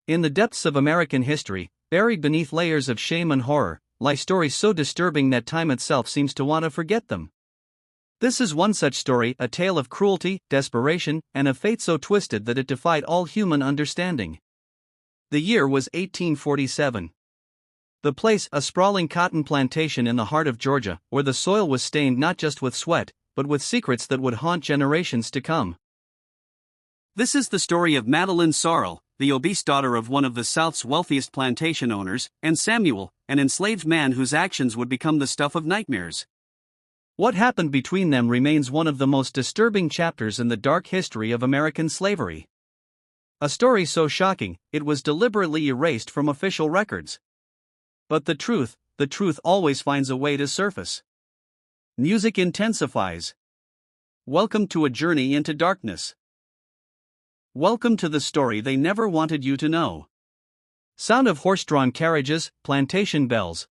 In the depths of American history, buried beneath layers of shame and horror, lie stories so disturbing that time itself seems to want to forget them. This is one such story, a tale of cruelty, desperation, and a fate so twisted that it defied all human understanding. The year was 1847. The place, a sprawling cotton plantation in the heart of Georgia, where the soil was stained not just with sweat, but with secrets that would haunt generations to come. This is the story of Madeline Sorrel, the obese daughter of one of the South's wealthiest plantation owners, and Samuel, an enslaved man whose actions would become the stuff of nightmares. What happened between them remains one of the most disturbing chapters in the dark history of American slavery. A story so shocking, it was deliberately erased from official records. But the truth always finds a way to surface. Music intensifies. Welcome to a journey into darkness. Welcome to the story they never wanted you to know. Sound of horse-drawn carriages, plantation bells.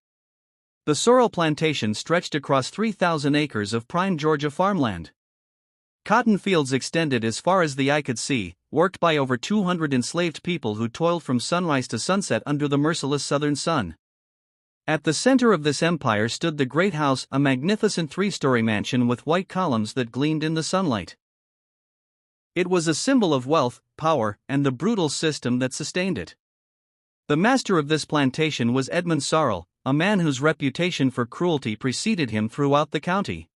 The Sorrel plantation stretched across 3,000 acres of prime Georgia farmland. Cotton fields extended as far as the eye could see, worked by over 200 enslaved people who toiled from sunrise to sunset under the merciless southern sun. At the center of this empire stood the Great House, a magnificent three-story mansion with white columns that gleamed in the sunlight. It was a symbol of wealth, power, and the brutal system that sustained it. The master of this plantation was Edmund Sorrel, a man whose reputation for cruelty preceded him throughout the county.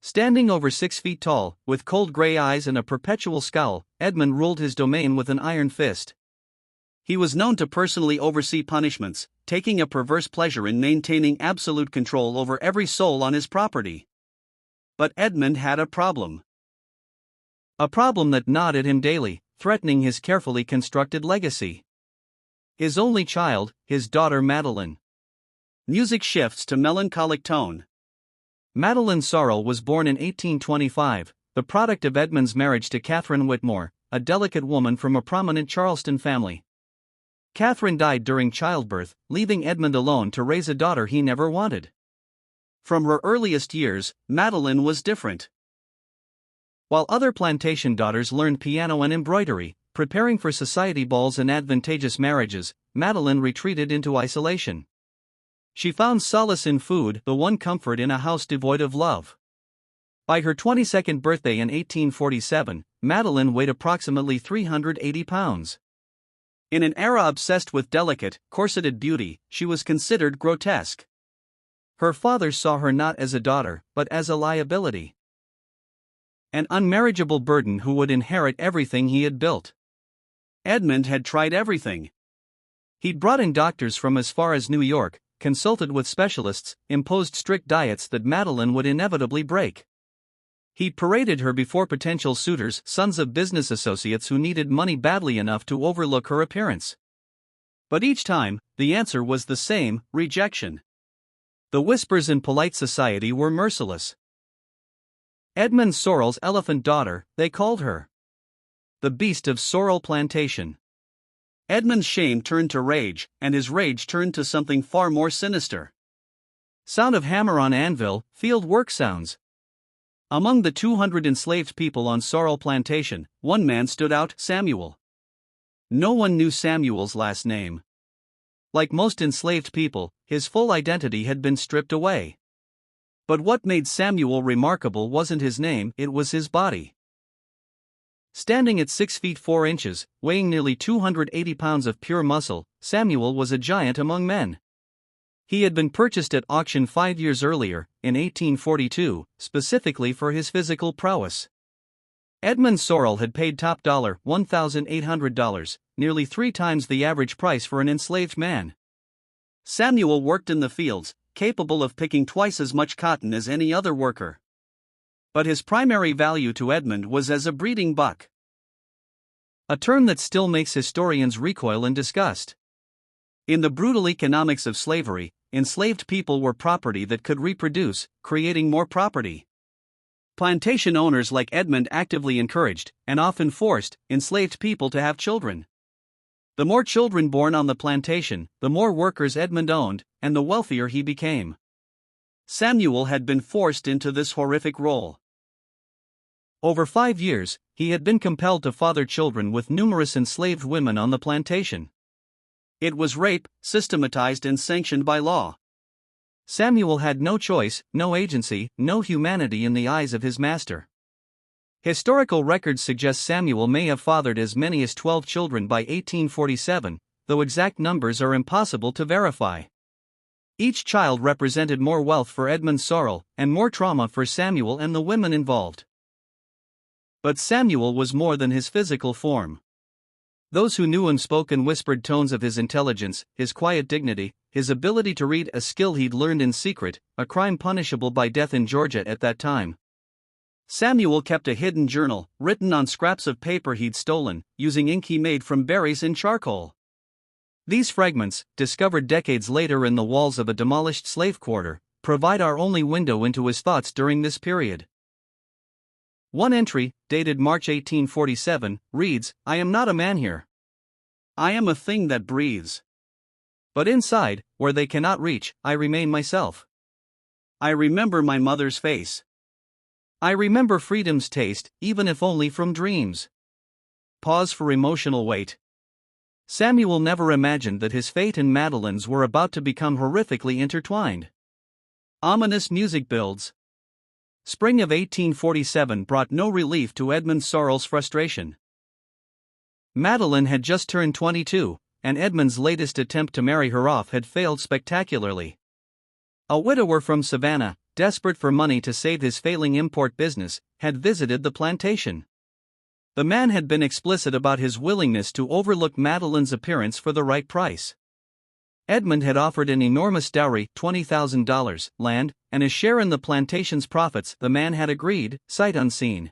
Standing over 6 feet tall, with cold gray eyes and a perpetual scowl, Edmund ruled his domain with an iron fist. He was known to personally oversee punishments, taking a perverse pleasure in maintaining absolute control over every soul on his property. But Edmund had a problem. A problem that gnawed at him daily, threatening his carefully constructed legacy. His only child, his daughter Madeline. Music shifts to melancholic tone. Madeline Sorrel was born in 1825, the product of Edmund's marriage to Catherine Whitmore, a delicate woman from a prominent Charleston family. Catherine died during childbirth, leaving Edmund alone to raise a daughter he never wanted. From her earliest years, Madeline was different. While other plantation daughters learned piano and embroidery, preparing for society balls and advantageous marriages, Madeline retreated into isolation. She found solace in food, the one comfort in a house devoid of love. By her 22nd birthday in 1847, Madeline weighed approximately 380 pounds. In an era obsessed with delicate, corseted beauty, she was considered grotesque. Her father saw her not as a daughter, but as a liability. An unmarriageable burden who would inherit everything he had built. Edmund had tried everything. He'd brought in doctors from as far as New York, consulted with specialists, imposed strict diets that Madeline would inevitably break. He paraded her before potential suitors, sons of business associates who needed money badly enough to overlook her appearance. But each time, the answer was the same: rejection. The whispers in polite society were merciless. Edmund Sorrel's elephant daughter, they called her. The beast of Sorrel Plantation. Edmund's shame turned to rage, and his rage turned to something far more sinister. Sound of hammer on anvil, field work sounds. Among the 200 enslaved people on Sorrel Plantation, one man stood out: Samuel. No one knew Samuel's last name. Like most enslaved people, his full identity had been stripped away. But what made Samuel remarkable wasn't his name, it was his body. Standing at 6 feet 4 inches, weighing nearly 280 pounds of pure muscle, Samuel was a giant among men. He had been purchased at auction 5 years earlier, in 1842, specifically for his physical prowess. Edmund Sorrel had paid top dollar, $1,800, nearly 3 times the average price for an enslaved man. Samuel worked in the fields, capable of picking twice as much cotton as any other worker. But his primary value to Edmund was as a breeding buck. A term that still makes historians recoil in disgust. In the brutal economics of slavery, enslaved people were property that could reproduce, creating more property. Plantation owners like Edmund actively encouraged, and often forced, enslaved people to have children. The more children born on the plantation, the more workers Edmund owned, and the wealthier he became. Samuel had been forced into this horrific role. Over 5 years, he had been compelled to father children with numerous enslaved women on the plantation. It was rape, systematized and sanctioned by law. Samuel had no choice, no agency, no humanity in the eyes of his master. Historical records suggest Samuel may have fathered as many as 12 children by 1847, though exact numbers are impossible to verify. Each child represented more wealth for Edmund Sorrel, and more trauma for Samuel and the women involved. But Samuel was more than his physical form. Those who knew him spoke in whispered tones of his intelligence, his quiet dignity, his ability to read, a skill he'd learned in secret, a crime punishable by death in Georgia at that time. Samuel kept a hidden journal, written on scraps of paper he'd stolen, using ink he made from berries and charcoal. These fragments, discovered decades later in the walls of a demolished slave quarter, provide our only window into his thoughts during this period. One entry, dated March 1847, reads, "I am not a man here. I am a thing that breathes. But inside, where they cannot reach, I remain myself. I remember my mother's face. I remember freedom's taste, even if only from dreams." Pause for emotional weight. Samuel never imagined that his fate and Madeline's were about to become horrifically intertwined. Ominous music builds. Spring of 1847 brought no relief to Edmund Sorrel's frustration. Madeline had just turned 22, and Edmund's latest attempt to marry her off had failed spectacularly. A widower from Savannah, desperate for money to save his failing import business, had visited the plantation. The man had been explicit about his willingness to overlook Madeline's appearance for the right price. Edmund had offered an enormous dowry, $20,000, land, and a share in the plantation's profits. The man had agreed, sight unseen.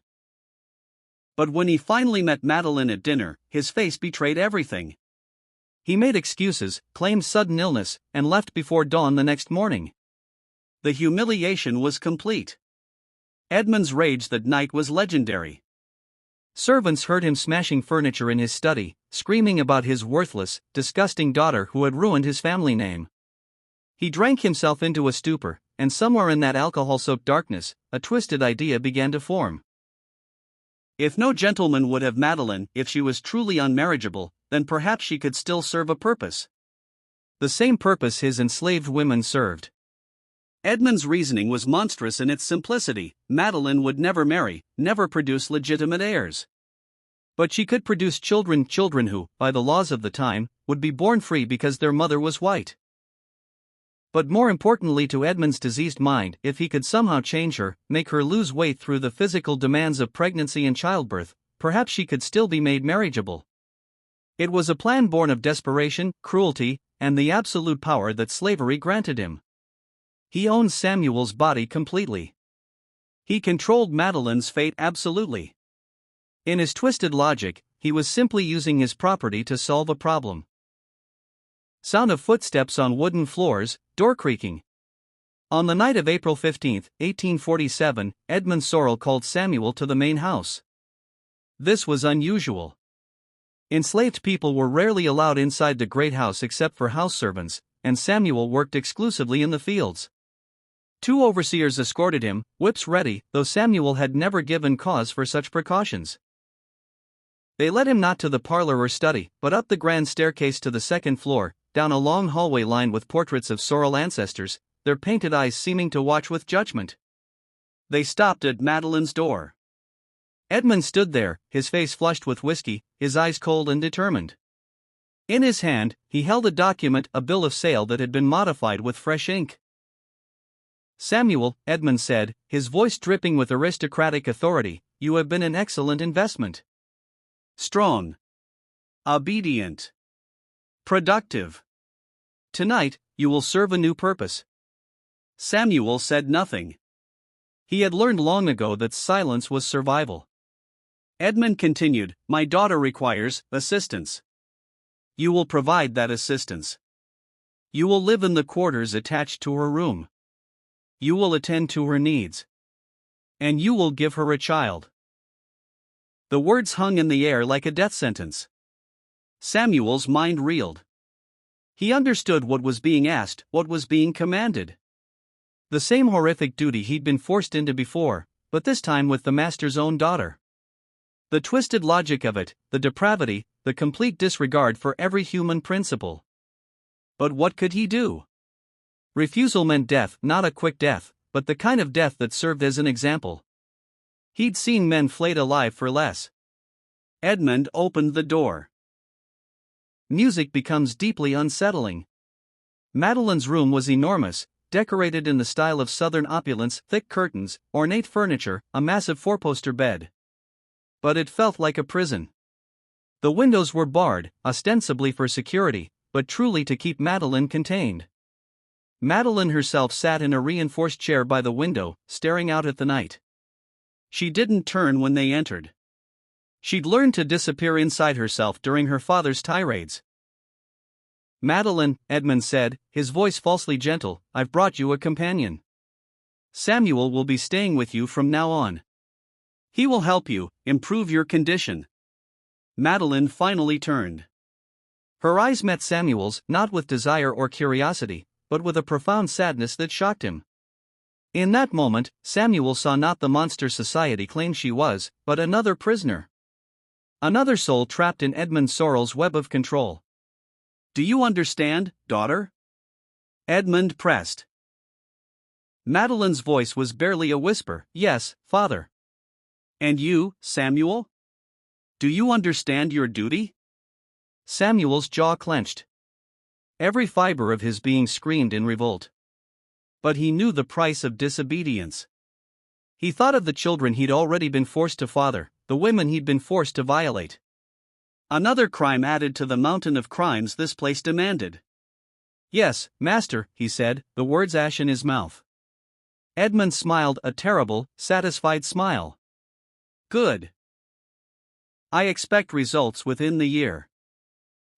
But when he finally met Madeline at dinner, his face betrayed everything. He made excuses, claimed sudden illness, and left before dawn the next morning. The humiliation was complete. Edmund's rage that night was legendary. Servants heard him smashing furniture in his study, screaming about his worthless, disgusting daughter who had ruined his family name. He drank himself into a stupor, and somewhere in that alcohol-soaked darkness, a twisted idea began to form. If no gentleman would have Madeline, if she was truly unmarriageable, then perhaps she could still serve a purpose. The same purpose his enslaved women served. Edmund's reasoning was monstrous in its simplicity. Madeline would never marry, never produce legitimate heirs. But she could produce children who, by the laws of the time, would be born free because their mother was white. But more importantly to Edmund's diseased mind, if he could somehow change her, make her lose weight through the physical demands of pregnancy and childbirth, perhaps she could still be made marriageable. It was a plan born of desperation, cruelty, and the absolute power that slavery granted him. He owned Samuel's body completely. He controlled Madeline's fate absolutely. In his twisted logic, he was simply using his property to solve a problem. Sound of footsteps on wooden floors, door creaking. On the night of April 15, 1847, Edmund Sorrel called Samuel to the main house. This was unusual. Enslaved people were rarely allowed inside the great house except for house servants, and Samuel worked exclusively in the fields. 2 overseers escorted him, whips ready, though Samuel had never given cause for such precautions. They led him not to the parlor or study, but up the grand staircase to the second floor, down a long hallway lined with portraits of Sorrel ancestors, their painted eyes seeming to watch with judgment. They stopped at Madeline's door. Edmund stood there, his face flushed with whiskey, his eyes cold and determined. In his hand, he held a document, a bill of sale that had been modified with fresh ink. "Samuel," Edmund said, his voice dripping with aristocratic authority, "you have been an excellent investment. Strong. Obedient. Productive. Tonight, you will serve a new purpose." Samuel said nothing. He had learned long ago that silence was survival. Edmund continued, "My daughter requires assistance. You will provide that assistance. You will live in the quarters attached to her room. You will attend to her needs. And you will give her a child." The words hung in the air like a death sentence. Samuel's mind reeled. He understood what was being asked, what was being commanded. The same horrific duty he'd been forced into before, but this time with the master's own daughter. The twisted logic of it, the depravity, the complete disregard for every human principle. But what could he do? Refusal meant death, not a quick death, but the kind of death that served as an example. He'd seen men flayed alive for less. Edmund opened the door. Music becomes deeply unsettling. Madeline's room was enormous, decorated in the style of southern opulence, thick curtains, ornate furniture, a massive four-poster bed. But it felt like a prison. The windows were barred, ostensibly for security, but truly to keep Madeline contained. Madeline herself sat in a reinforced chair by the window, staring out at the night. She didn't turn when they entered. She'd learned to disappear inside herself during her father's tirades. "Madeline," Edmund said, his voice falsely gentle, "I've brought you a companion. Samuel will be staying with you from now on. He will help you improve your condition." Madeline finally turned. Her eyes met Samuel's, not with desire or curiosity, but with a profound sadness that shocked him. In that moment, Samuel saw not the monster society claimed she was, but another prisoner. Another soul trapped in Edmund Sorrel's web of control. "Do you understand, daughter?" Edmund pressed. Madeline's voice was barely a whisper. "Yes, father." "And you, Samuel? Do you understand your duty?" Samuel's jaw clenched. Every fiber of his being screamed in revolt. But he knew the price of disobedience. He thought of the children he'd already been forced to father, the women he'd been forced to violate. Another crime added to the mountain of crimes this place demanded. "Yes, master," he said, the words ash in his mouth. Edmund smiled, a terrible, satisfied smile. "Good. I expect results within the year.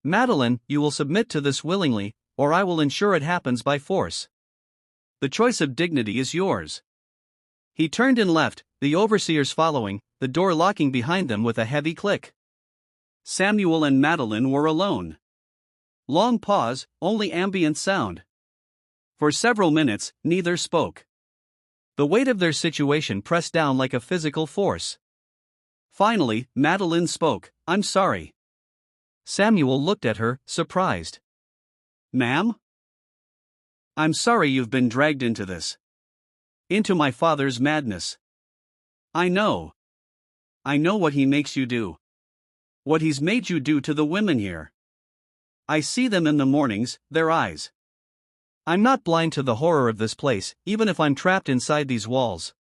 Madeline, you will submit to this willingly, or I will ensure it happens by force. The choice of dignity is yours." He turned and left, the overseers following, the door locking behind them with a heavy click. Samuel and Madeline were alone. Long pause, only ambient sound. For several minutes, neither spoke. The weight of their situation pressed down like a physical force. Finally, Madeline spoke. "I'm sorry." Samuel looked at her, surprised. "Ma'am?" "I'm sorry you've been dragged into this. Into my father's madness. I know. I know what he makes you do. What he's made you do to the women here. I see them in the mornings, their eyes. I'm not blind to the horror of this place, even if I'm trapped inside these walls."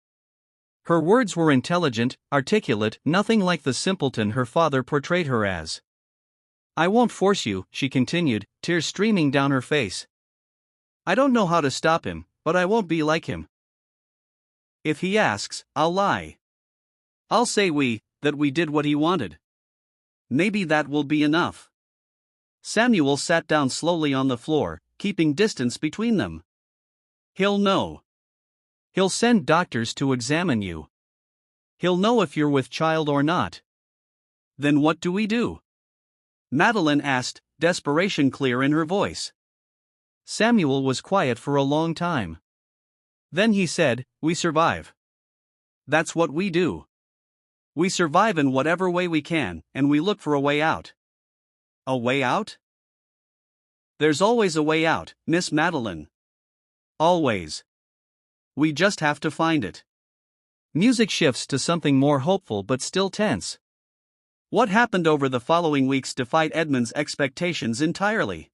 Her words were intelligent, articulate, nothing like the simpleton her father portrayed her as. "I won't force you," she continued, tears streaming down her face. "I don't know how to stop him, but I won't be like him. If he asks, I'll lie. I'll say that we did what he wanted. Maybe that will be enough." Samuel sat down slowly on the floor, keeping distance between them. "He'll know. He'll send doctors to examine you. He'll know if you're with child or not." "Then what do we do?" Madeline asked, desperation clear in her voice. Samuel was quiet for a long time. Then he said, "We survive. That's what we do. We survive in whatever way we can, and we look for a way out." "A way out?" "There's always a way out, Miss Madeline. Always. We just have to find it." Music shifts to something more hopeful but still tense. What happened over the following weeks defied Edmund's expectations entirely.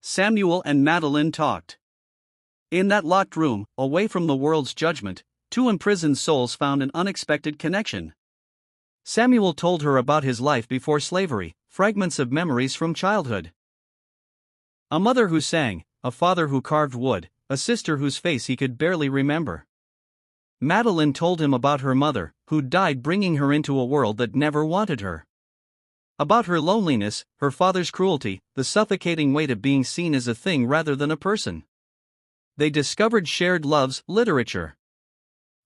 Samuel and Madeline talked. In that locked room, away from the world's judgment, two imprisoned souls found an unexpected connection. Samuel told her about his life before slavery, fragments of memories from childhood. A mother who sang, a father who carved wood, a sister whose face he could barely remember. Madeline told him about her mother, who died bringing her into a world that never wanted her. About her loneliness, her father's cruelty, the suffocating weight of being seen as a thing rather than a person. They discovered shared loves, literature.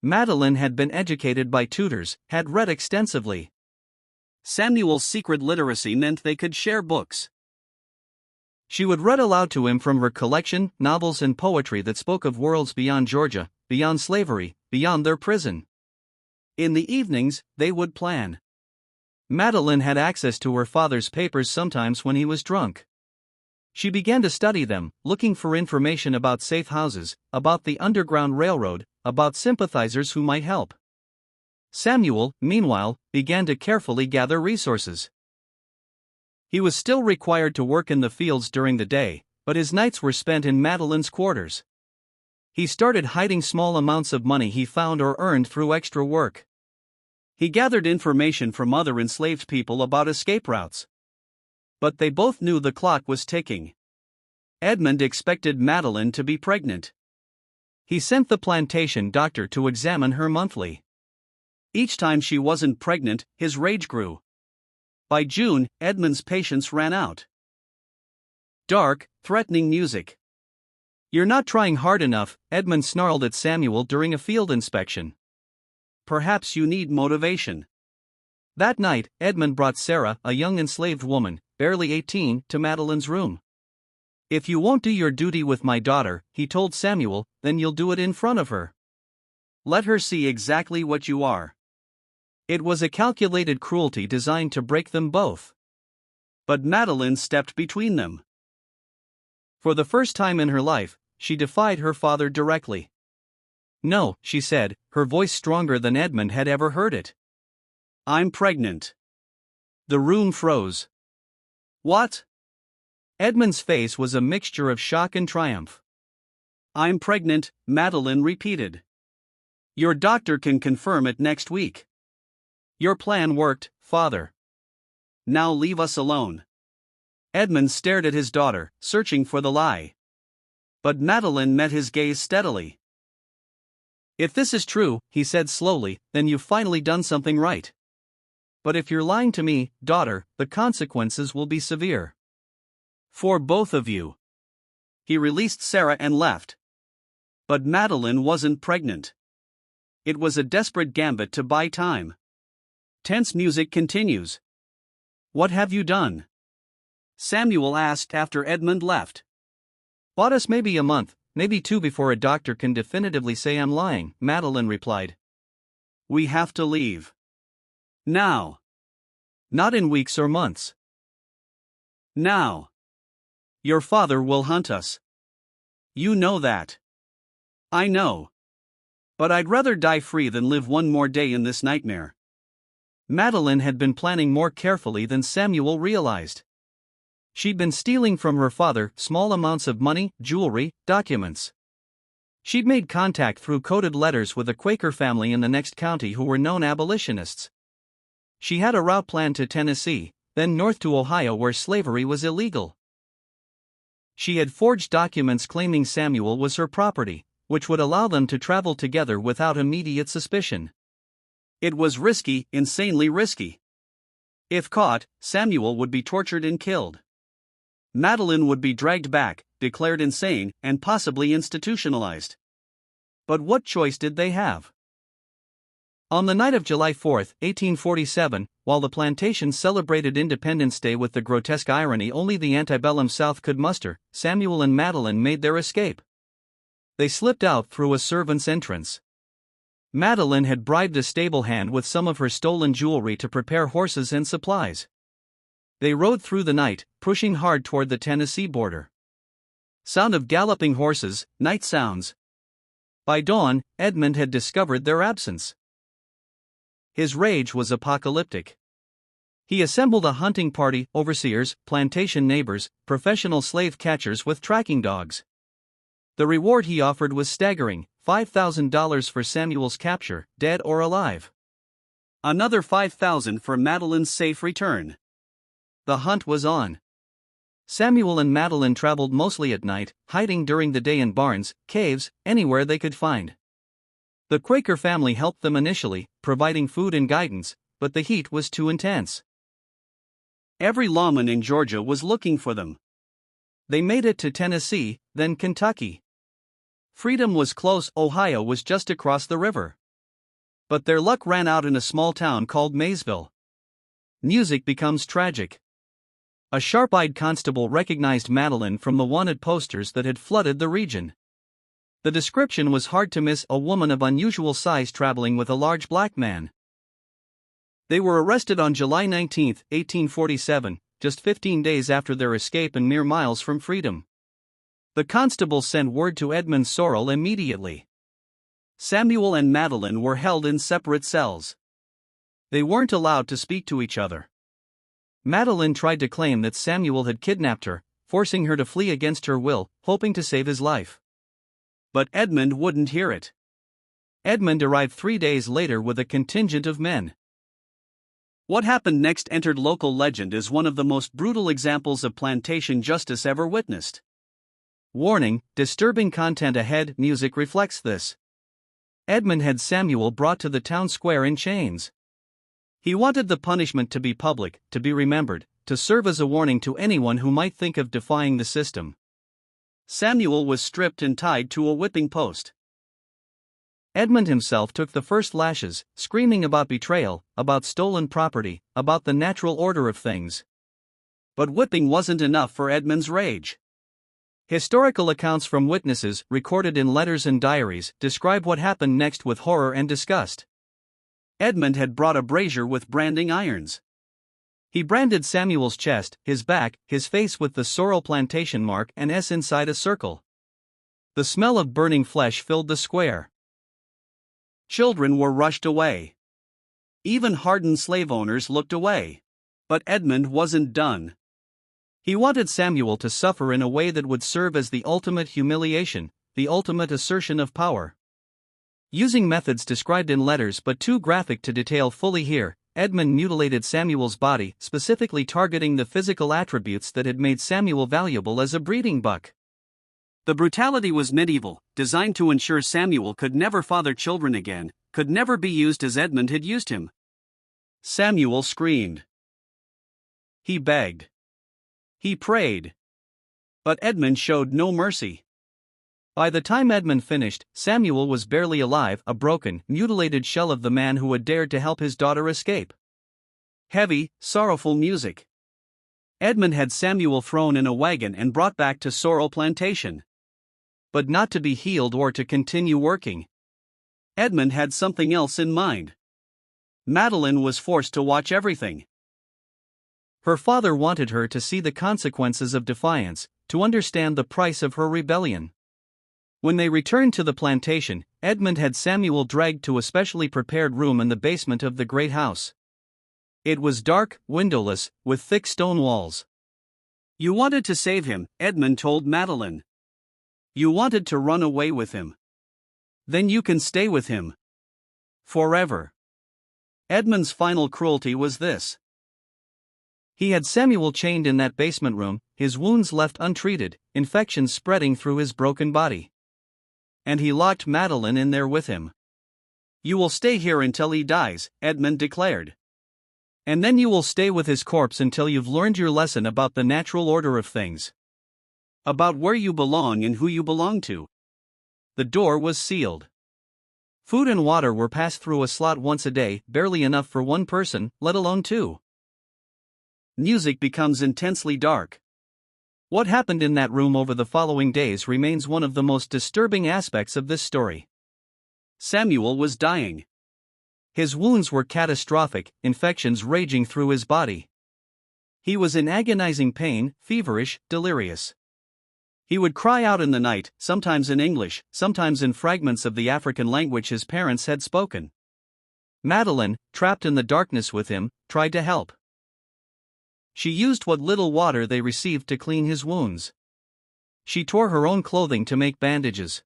Madeline had been educated by tutors, had read extensively. Samuel's secret literacy meant they could share books. She would read aloud to him from her collection, novels and poetry that spoke of worlds beyond Georgia, beyond slavery, beyond their prison. In the evenings, they would plan. Madeline had access to her father's papers sometimes when he was drunk. She began to study them, looking for information about safe houses, about the Underground Railroad, about sympathizers who might help. Samuel, meanwhile, began to carefully gather resources. He was still required to work in the fields during the day, but his nights were spent in Madeline's quarters. He started hiding small amounts of money he found or earned through extra work. He gathered information from other enslaved people about escape routes. But they both knew the clock was ticking. Edmund expected Madeline to be pregnant. He sent the plantation doctor to examine her monthly. Each time she wasn't pregnant, his rage grew. By June, Edmund's patience ran out. Dark, threatening music. "You're not trying hard enough," Edmund snarled at Samuel during a field inspection. "Perhaps you need motivation." That night, Edmund brought Sarah, a young enslaved woman, barely 18, to Madeline's room. "If you won't do your duty with my daughter," he told Samuel, "then you'll do it in front of her. Let her see exactly what you are." It was a calculated cruelty designed to break them both. But Madeline stepped between them. For the first time in her life, she defied her father directly. "No," she said, her voice stronger than Edmund had ever heard it. "I'm pregnant." The room froze. "What?" Edmund's face was a mixture of shock and triumph. "I'm pregnant," Madeline repeated. "Your doctor can confirm it next week." "Your plan worked, father. Now leave us alone." Edmund stared at his daughter, searching for the lie. But Madeline met his gaze steadily. "If this is true," he said slowly, "then you've finally done something right. But if you're lying to me, daughter, the consequences will be severe. For both of you." He released Sarah and left. But Madeline wasn't pregnant. It was a desperate gambit to buy time. Tense music continues. "What have you done?" Samuel asked after Edmund left. "Bought us maybe a month, maybe two before a doctor can definitively say I'm lying," Madeline replied. "We have to leave. Now." "Not in weeks or months. Now. Your father will hunt us. You know that." "I know. But I'd rather die free than live one more day in this nightmare." Madeline had been planning more carefully than Samuel realized. She'd been stealing from her father small amounts of money, jewelry, documents. She'd made contact through coded letters with a Quaker family in the next county who were known abolitionists. She had a route planned to Tennessee, then north to Ohio where slavery was illegal. She had forged documents claiming Samuel was her property, which would allow them to travel together without immediate suspicion. It was risky, insanely risky. If caught, Samuel would be tortured and killed. Madeline would be dragged back, declared insane, and possibly institutionalized. But what choice did they have? On the night of July 4, 1847, while the plantation celebrated Independence Day with the grotesque irony only the antebellum South could muster, Samuel and Madeline made their escape. They slipped out through a servant's entrance. Madeline had bribed a stable hand with some of her stolen jewelry to prepare horses and supplies. They rode through the night, pushing hard toward the Tennessee border. Sound of galloping horses, night sounds. By dawn, Edmund had discovered their absence. His rage was apocalyptic. He assembled a hunting party, overseers, plantation neighbors, professional slave catchers with tracking dogs. The reward he offered was staggering, $5,000 for Samuel's capture, dead or alive. Another $5,000 for Madeline's safe return. The hunt was on. Samuel and Madeline traveled mostly at night, hiding during the day in barns, caves, anywhere they could find. The Quaker family helped them initially, providing food and guidance, but the heat was too intense. Every lawman in Georgia was looking for them. They made it to Tennessee, then Kentucky. Freedom was close, Ohio was just across the river. But their luck ran out in a small town called Maysville. Music becomes tragic. A sharp-eyed constable recognized Madeline from the wanted posters that had flooded the region. The description was hard to miss: a woman of unusual size traveling with a large black man. They were arrested on July 19, 1847, just 15 days after their escape and mere miles from freedom. The constable sent word to Edmund Sorrel immediately. Samuel and Madeline were held in separate cells. They weren't allowed to speak to each other. Madeline tried to claim that Samuel had kidnapped her, forcing her to flee against her will, hoping to save his life. But Edmund wouldn't hear it. Edmund arrived 3 days later with a contingent of men. What happened next entered local legend as one of the most brutal examples of plantation justice ever witnessed. Warning: disturbing content ahead. Music reflects this. Edmund had Samuel brought to the town square in chains. He wanted the punishment to be public, to be remembered, to serve as a warning to anyone who might think of defying the system. Samuel was stripped and tied to a whipping post. Edmund himself took the first lashes, screaming about betrayal, about stolen property, about the natural order of things. But whipping wasn't enough for Edmund's rage. Historical accounts from witnesses, recorded in letters and diaries, describe what happened next with horror and disgust. Edmund had brought a brazier with branding irons. He branded Samuel's chest, his back, his face with the Sorrel plantation mark and S inside a circle. The smell of burning flesh filled the square. Children were rushed away. Even hardened slave owners looked away. But Edmund wasn't done. He wanted Samuel to suffer in a way that would serve as the ultimate humiliation, the ultimate assertion of power. Using methods described in letters but too graphic to detail fully here, Edmund mutilated Samuel's body, specifically targeting the physical attributes that had made Samuel valuable as a breeding buck. The brutality was medieval, designed to ensure Samuel could never father children again, could never be used as Edmund had used him. Samuel screamed. He begged. He prayed. But Edmund showed no mercy. By the time Edmund finished, Samuel was barely alive, a broken, mutilated shell of the man who had dared to help his daughter escape. Heavy, sorrowful music. Edmund had Samuel thrown in a wagon and brought back to Sorrel Plantation. But not to be healed or to continue working. Edmund had something else in mind. Madeline was forced to watch everything. Her father wanted her to see the consequences of defiance, to understand the price of her rebellion. When they returned to the plantation, Edmund had Samuel dragged to a specially prepared room in the basement of the great house. It was dark, windowless, with thick stone walls. You wanted to save him, Edmund told Madeline. You wanted to run away with him. Then you can stay with him. Forever. Edmund's final cruelty was this. He had Samuel chained in that basement room, his wounds left untreated, infections spreading through his broken body. And he locked Madeline in there with him. You will stay here until he dies, Edmund declared. And then you will stay with his corpse until you've learned your lesson about the natural order of things. About where you belong and who you belong to. The door was sealed. Food and water were passed through a slot once a day, barely enough for one person, let alone two. Music becomes intensely dark. What happened in that room over the following days remains one of the most disturbing aspects of this story. Samuel was dying. His wounds were catastrophic, infections raging through his body. He was in agonizing pain, feverish, delirious. He would cry out in the night, sometimes in English, sometimes in fragments of the African language his parents had spoken. Madeline, trapped in the darkness with him, tried to help. She used what little water they received to clean his wounds. She tore her own clothing to make bandages.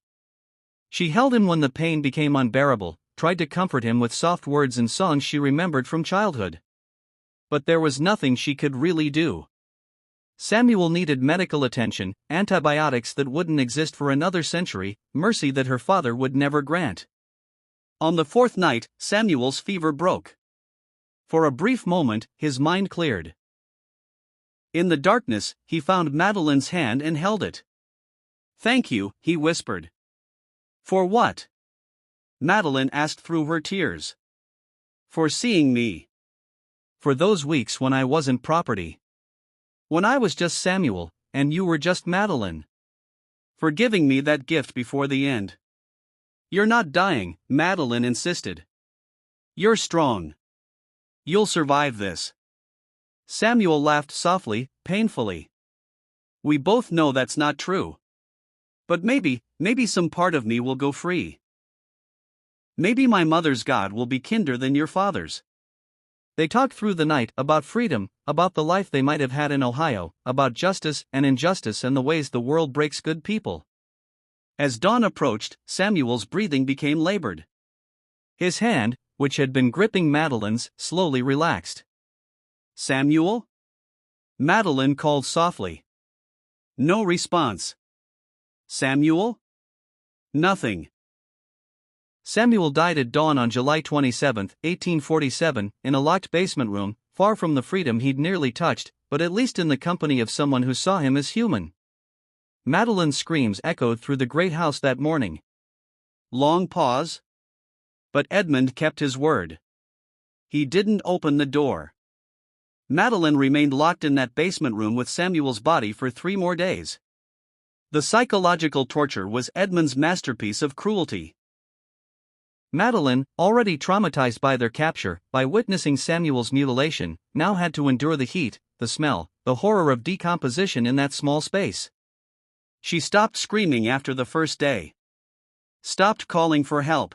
She held him when the pain became unbearable, tried to comfort him with soft words and songs she remembered from childhood. But there was nothing she could really do. Samuel needed medical attention, antibiotics that wouldn't exist for another century, mercy that her father would never grant. On the fourth night, Samuel's fever broke. For a brief moment, his mind cleared. In the darkness, he found Madeline's hand and held it. "Thank you," he whispered. "For what?" Madeline asked through her tears. "For seeing me. For those weeks when I wasn't property. When I was just Samuel, and you were just Madeline. for giving me that gift before the end." "You're not dying," Madeline insisted. "You're strong. You'll survive this." Samuel laughed softly, painfully. "We both know that's not true. But maybe some part of me will go free. Maybe my mother's God will be kinder than your father's." They talked through the night about freedom, about the life they might have had in Ohio, about justice and injustice and the ways the world breaks good people. As dawn approached, Samuel's breathing became labored. His hand, which had been gripping Madeline's, slowly relaxed. "Samuel?" Madeline called softly. No response. "Samuel?" Nothing. Samuel died at dawn on July 27, 1847, in a locked basement room, far from the freedom he'd nearly touched, but at least in the company of someone who saw him as human. Madeline's screams echoed through the great house that morning. Long pause. But Edmund kept his word. He didn't open the door. Madeline remained locked in that basement room with Samuel's body for 3 more days. The psychological torture was Edmund's masterpiece of cruelty. Madeline, already traumatized by their capture, by witnessing Samuel's mutilation, now had to endure the heat, the smell, the horror of decomposition in that small space. She stopped screaming after the first day. Stopped calling for help.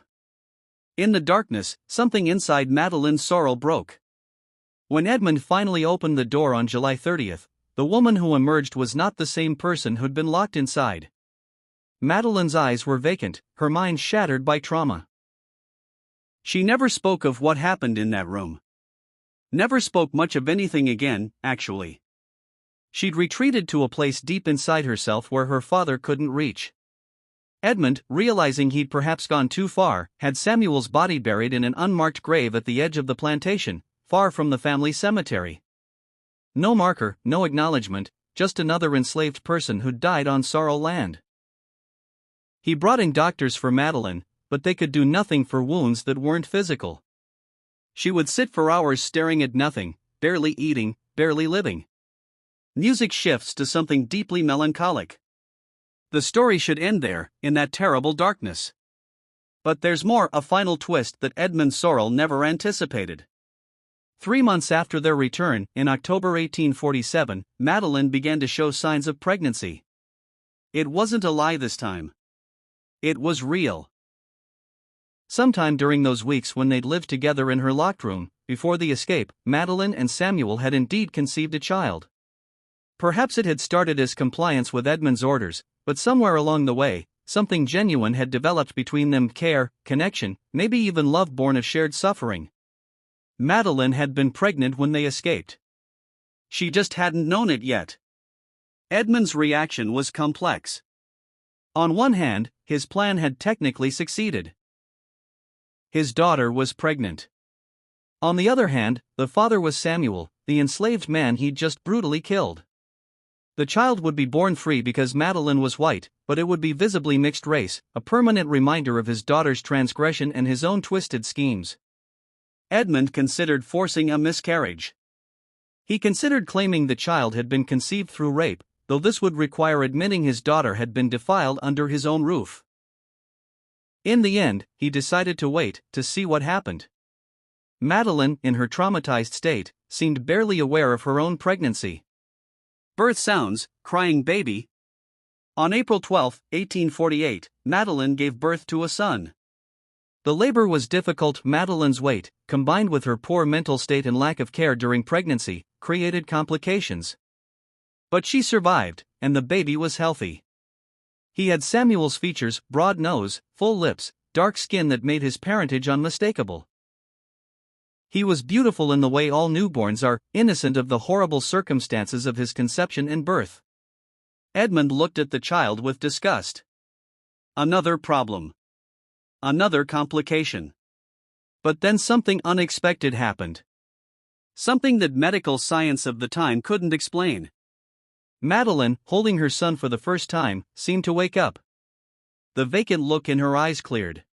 In the darkness, something inside Madeline Sorrel broke. When Edmund finally opened the door on July 30th, the woman who emerged was not the same person who'd been locked inside. Madeline's eyes were vacant, her mind shattered by trauma. She never spoke of what happened in that room. Never spoke much of anything again, actually. She'd retreated to a place deep inside herself where her father couldn't reach. Edmund, realizing he'd perhaps gone too far, had Samuel's body buried in an unmarked grave at the edge of the plantation, far from the family cemetery. No marker, no acknowledgement, just another enslaved person who'd died on Sorrel land. He brought in doctors for Madeline, but they could do nothing for wounds that weren't physical. She would sit for hours staring at nothing, barely eating, barely living. Music shifts to something deeply melancholic. The story should end there, in that terrible darkness. But there's more, a final twist that Edmund Sorrel never anticipated. 3 months after their return, in October 1847, Madeline began to show signs of pregnancy. It wasn't a lie this time. It was real. Sometime during those weeks when they'd lived together in her locked room, before the escape, Madeline and Samuel had indeed conceived a child. Perhaps it had started as compliance with Edmund's orders, but somewhere along the way, something genuine had developed between them: care, connection, maybe even love born of shared suffering. Madeline had been pregnant when they escaped. She just hadn't known it yet. Edmund's reaction was complex. On one hand, his plan had technically succeeded. His daughter was pregnant. On the other hand, the father was Samuel, the enslaved man he'd just brutally killed. The child would be born free because Madeline was white, but it would be visibly mixed race, a permanent reminder of his daughter's transgression and his own twisted schemes. Edmund considered forcing a miscarriage. He considered claiming the child had been conceived through rape, though this would require admitting his daughter had been defiled under his own roof. In the end, he decided to wait, to see what happened. Madeline, in her traumatized state, seemed barely aware of her own pregnancy. Birth sounds, crying baby. On April 12, 1848, Madeline gave birth to a son. The labor was difficult. Madeline's weight, combined with her poor mental state and lack of care during pregnancy, created complications. But she survived, and the baby was healthy. He had Samuel's features: broad nose, full lips, dark skin that made his parentage unmistakable. He was beautiful in the way all newborns are, innocent of the horrible circumstances of his conception and birth. Edmund looked at the child with disgust. Another problem. Another complication. But then something unexpected happened. Something that medical science of the time couldn't explain. Madeline, holding her son for the first time, seemed to wake up. The vacant look in her eyes cleared.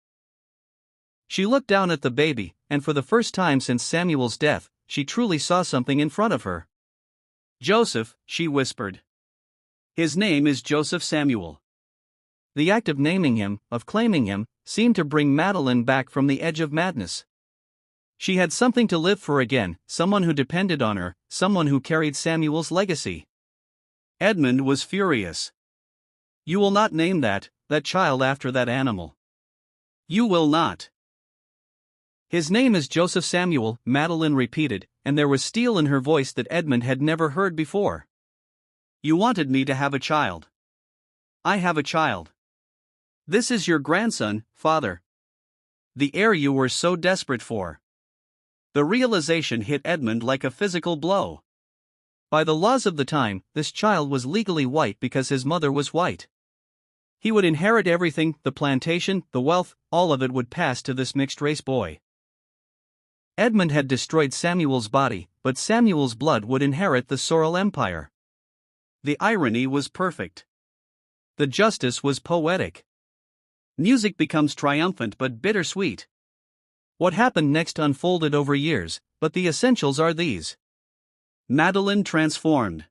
She looked down at the baby, and for the first time since Samuel's death, she truly saw something in front of her. "Joseph," she whispered. "His name is Joseph Samuel. The act of naming him, of claiming him, seemed to bring Madeline back from the edge of madness. She had something to live for again, someone who depended on her, someone who carried Samuel's legacy. Edmund was furious. "You will not name that child after that animal. You will not." "His name is Joseph Samuel," Madeline repeated, and there was steel in her voice that Edmund had never heard before. "You wanted me to have a child. I have a child. This is your grandson, father. The heir you were so desperate for." The realization hit Edmund like a physical blow. By the laws of the time, this child was legally white because his mother was white. He would inherit everything, the plantation, the wealth, all of it would pass to this mixed-race boy. Edmund had destroyed Samuel's body, but Samuel's blood would inherit the Sorrel empire. The irony was perfect. The justice was poetic. Music becomes triumphant but bittersweet. What happened next unfolded over years, but the essentials are these. Madeline transformed.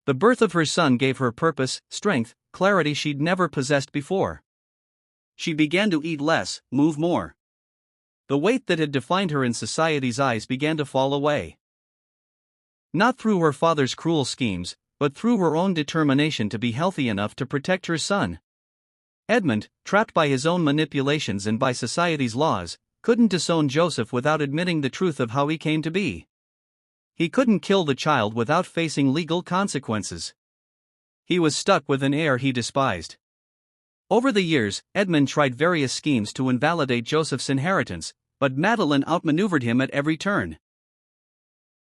The birth of her son gave her purpose, strength, clarity she'd never possessed before. She began to eat less, move more. The weight that had defined her in society's eyes began to fall away. Not through her father's cruel schemes, but through her own determination to be healthy enough to protect her son. Edmund, trapped by his own manipulations and by society's laws, couldn't disown Joseph without admitting the truth of how he came to be. He couldn't kill the child without facing legal consequences. He was stuck with an heir he despised. Over the years, Edmund tried various schemes to invalidate Joseph's inheritance, but Madeline outmaneuvered him at every turn.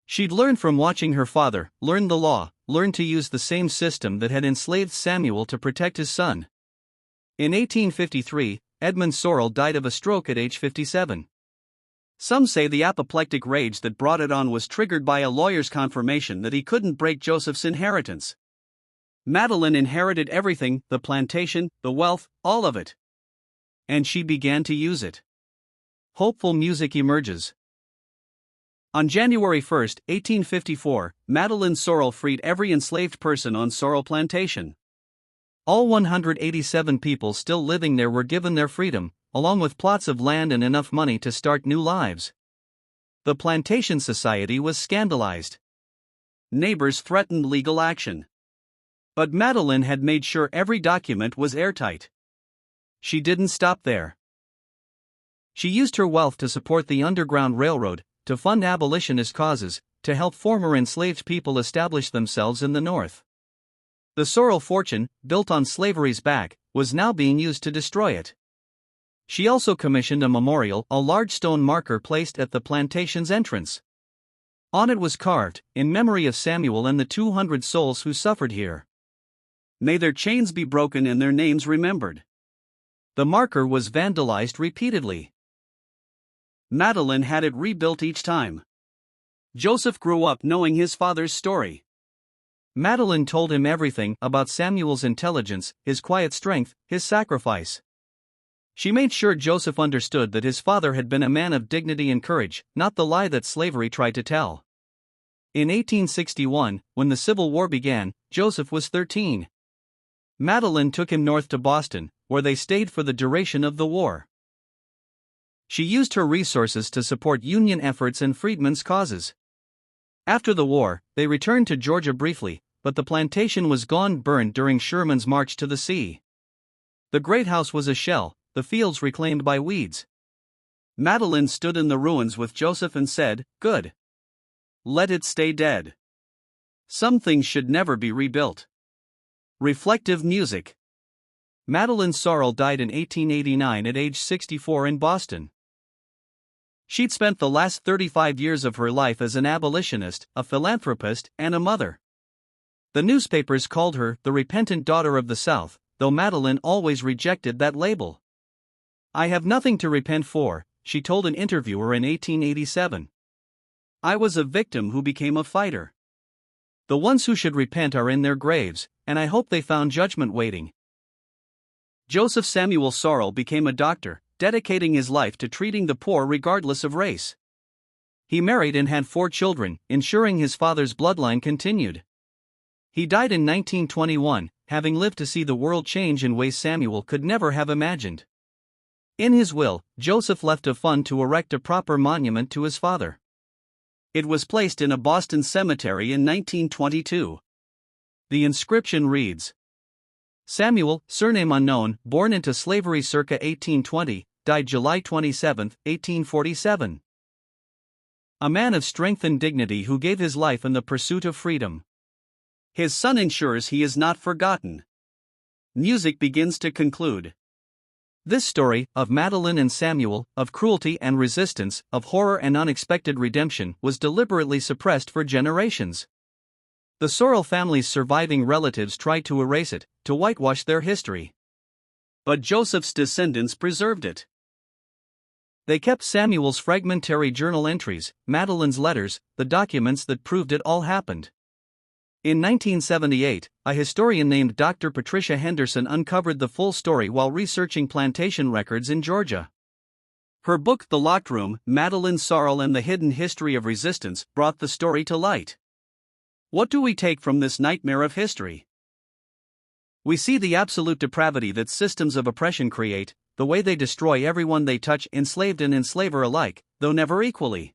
She'd learned from watching her father, learned the law, learned to use the same system that had enslaved Samuel to protect his son. In 1853, Edmund Sorrel died of a stroke at age 57. Some say the apoplectic rage that brought it on was triggered by a lawyer's confirmation that he couldn't break Joseph's inheritance. Madeline inherited everything, the plantation, the wealth, all of it. And she began to use it. Hopeful music emerges. On January 1, 1854, Madeline Sorrel freed every enslaved person on Sorrel Plantation. All 187 people still living there were given their freedom, along with plots of land and enough money to start new lives. The Plantation Society was scandalized. Neighbors threatened legal action. But Madeline had made sure every document was airtight. She didn't stop there. She used her wealth to support the Underground Railroad, to fund abolitionist causes, to help former enslaved people establish themselves in the North. The Sorrel fortune, built on slavery's back, was now being used to destroy it. She also commissioned a memorial, a large stone marker placed at the plantation's entrance. On it was carved, "In memory of Samuel and the 200 souls who suffered here. May their chains be broken and their names remembered." The marker was vandalized repeatedly. Madeline had it rebuilt each time. Joseph grew up knowing his father's story. Madeline told him everything about Samuel's intelligence, his quiet strength, his sacrifice. She made sure Joseph understood that his father had been a man of dignity and courage, not the lie that slavery tried to tell. In 1861, when the Civil War began, Joseph was 13. Madeline took him north to Boston, where they stayed for the duration of the war. She used her resources to support Union efforts and freedmen's causes. After the war, they returned to Georgia briefly, but the plantation was burned during Sherman's march to the sea. The great house was a shell, the fields reclaimed by weeds. Madeline stood in the ruins with Joseph and said, "Good. Let it stay dead. Some things should never be rebuilt." Reflective music. Madeline Sorrel died in 1889 at age 64 in Boston. She'd spent the last 35 years of her life as an abolitionist, a philanthropist, and a mother. The newspapers called her the repentant daughter of the South, though Madeline always rejected that label. "I have nothing to repent for," she told an interviewer in 1887. "I was a victim who became a fighter. The ones who should repent are in their graves, and I hope they found judgment waiting." Joseph Samuel Sorrel became a doctor, dedicating his life to treating the poor regardless of race. He married and had 4 children, ensuring his father's bloodline continued. He died in 1921, having lived to see the world change in ways Samuel could never have imagined. In his will, Joseph left a fund to erect a proper monument to his father. It was placed in a Boston cemetery in 1922. The inscription reads, Samuel, surname unknown, born into slavery circa 1820, died July 27, 1847. A man of strength and dignity who gave his life in the pursuit of freedom. His son ensures he is not forgotten. Music begins to conclude. This story, of Madeline and Samuel, of cruelty and resistance, of horror and unexpected redemption, was deliberately suppressed for generations. The Sorrel family's surviving relatives tried to erase it, to whitewash their history. But Joseph's descendants preserved it. They kept Samuel's fragmentary journal entries, Madeline's letters, the documents that proved it all happened. In 1978, a historian named Dr. Patricia Henderson uncovered the full story while researching plantation records in Georgia. Her book The Locked Room, Madeline Sorrel and the Hidden History of Resistance, brought the story to light. What do we take from this nightmare of history? We see the absolute depravity that systems of oppression create, the way they destroy everyone they touch, enslaved and enslaver alike, though never equally.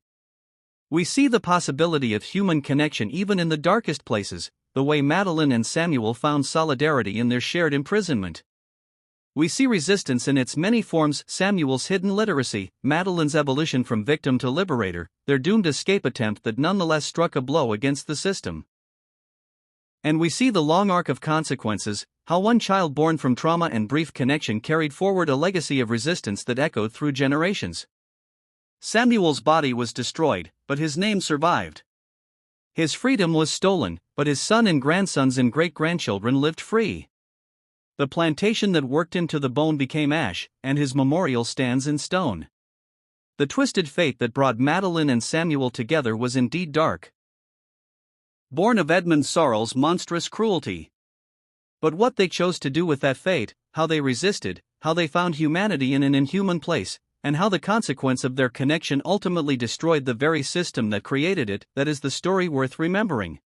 We see the possibility of human connection even in the darkest places, the way Madeline and Samuel found solidarity in their shared imprisonment. We see resistance in its many forms: Samuel's hidden literacy, Madeline's evolution from victim to liberator, their doomed escape attempt that nonetheless struck a blow against the system. And we see the long arc of consequences, how one child born from trauma and brief connection carried forward a legacy of resistance that echoed through generations. Samuel's body was destroyed, but his name survived. His freedom was stolen, but his son and grandsons and great-grandchildren lived free. The plantation that worked him to the bone became ash, and his memorial stands in stone. The twisted fate that brought Madeline and Samuel together was indeed dark. Born of Edmund Sorrel's monstrous cruelty. But what they chose to do with that fate, how they resisted, how they found humanity in an inhuman place, and how the consequence of their connection ultimately destroyed the very system that created it, that is the story worth remembering.